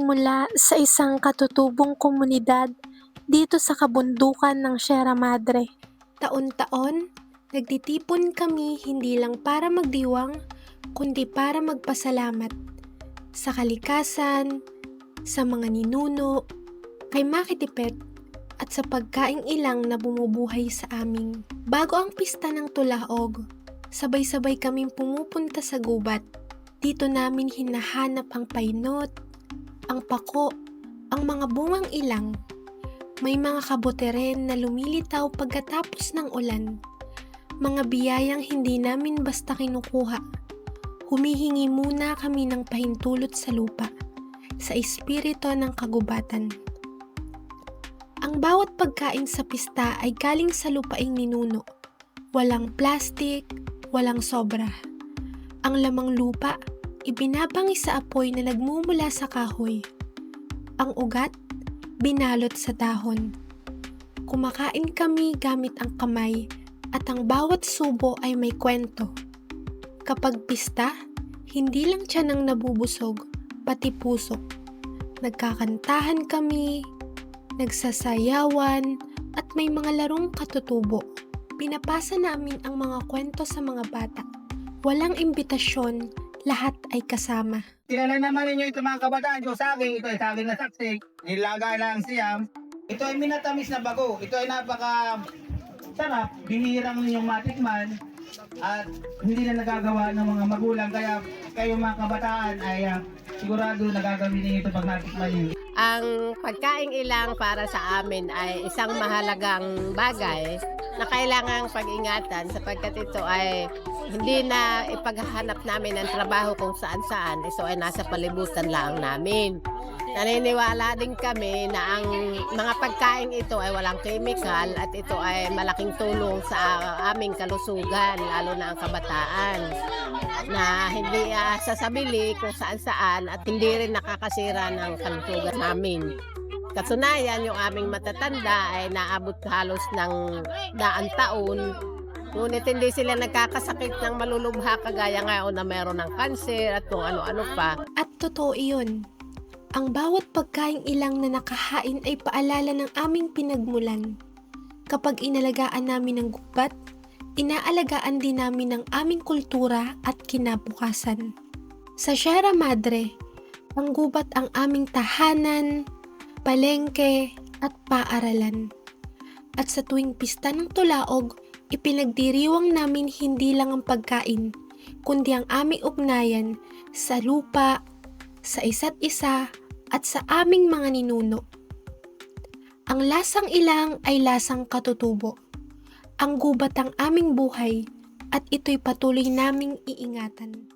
nagsimula sa isang katutubong komunidad dito sa kabundukan ng Sierra Madre. Taon-taon, nagtitipon kami hindi lang para magdiwang, kundi para magpasalamat sa kalikasan, sa mga ninuno, kay Makitipet, at sa pagkaing ilang na bumubuhay sa amin. Bago ang pista ng Tulaog, sabay-sabay kaming pumupunta sa gubat. Dito namin hinahanap ang painot, ang pako, ang mga bungang ilang. May mga kabote rin na lumilitaw pagkatapos ng ulan. Mga biyayang hindi namin basta kinukuha. Humihingi muna kami ng pahintulot sa lupa, sa espiritu ng kagubatan. Ang bawat pagkain sa pista ay galing sa lupaing ninuno. Walang plastik, walang sobra. Ang lamang lupa, ibinabangi sa apoy na nagmumula sa kahoy. Ang ugat, binalot sa dahon. Kumakain kami gamit ang kamay at ang bawat subo ay may kwento. Kapag pista, hindi lang tiyan ang nabubusog, pati puso. Nagkakantahan kami, nagsasayawan, at may mga larong katutubo. Pinapasa namin ang mga kwento sa mga bata. Walang imbitasyon, lahat ay kasama. Kilala naman ninyo ito mga kabataan ko sa akin. Ito ay sa akin na saksi. Nilaga ng siyam. Ito ay minatamis na bago. Ito ay napaka sarap. Bihirang ninyong matikman. At hindi na nagagawa ng mga magulang. Kaya kayo mga kabataan ay sigurado nagagawin ninyo ito pag natikman ninyo. Ang pagkaing ilang para sa amin ay isang mahalagang bagay na kailangang pag-ingatan sapagkat ito ay hindi na ipaghahanap namin ng trabaho kung saan-saan. Ito ay nasa palibutan lang namin. Naniniwala din kami na ang mga pagkain ito ay walang chemical at ito ay malaking tulong sa aming kalusugan, lalo na ang kabataan, na hindi sasabili kung saan-saan at hindi rin nakakasira ng kalusugan namin. Katunayan, yung aming matatanda ay naabot halos ng 100 taon, ngunit hindi sila nagkakasakit ng malulubha kagaya ngayon na meron ng kanser at kung ano-ano pa. At totoo iyon. Ang bawat pagkaing ilang na nakahain ay paalala ng aming pinagmulan. Kapag inalagaan namin ang gubat, inaalagaan din namin ang aming kultura at kinabukasan. Sa Sierra Madre, ang gubat ang aming tahanan, palengke at paaralan. At sa tuwing pista ng Tulaog, ipinagdiriwang namin hindi lang ang pagkain, kundi ang aming ugnayan sa lupa, sa isa't isa, at sa aming mga ninuno. Ang lasang ilang ay lasang katutubo. Ang gubat ang aming buhay at ito'y patuloy naming iingatan.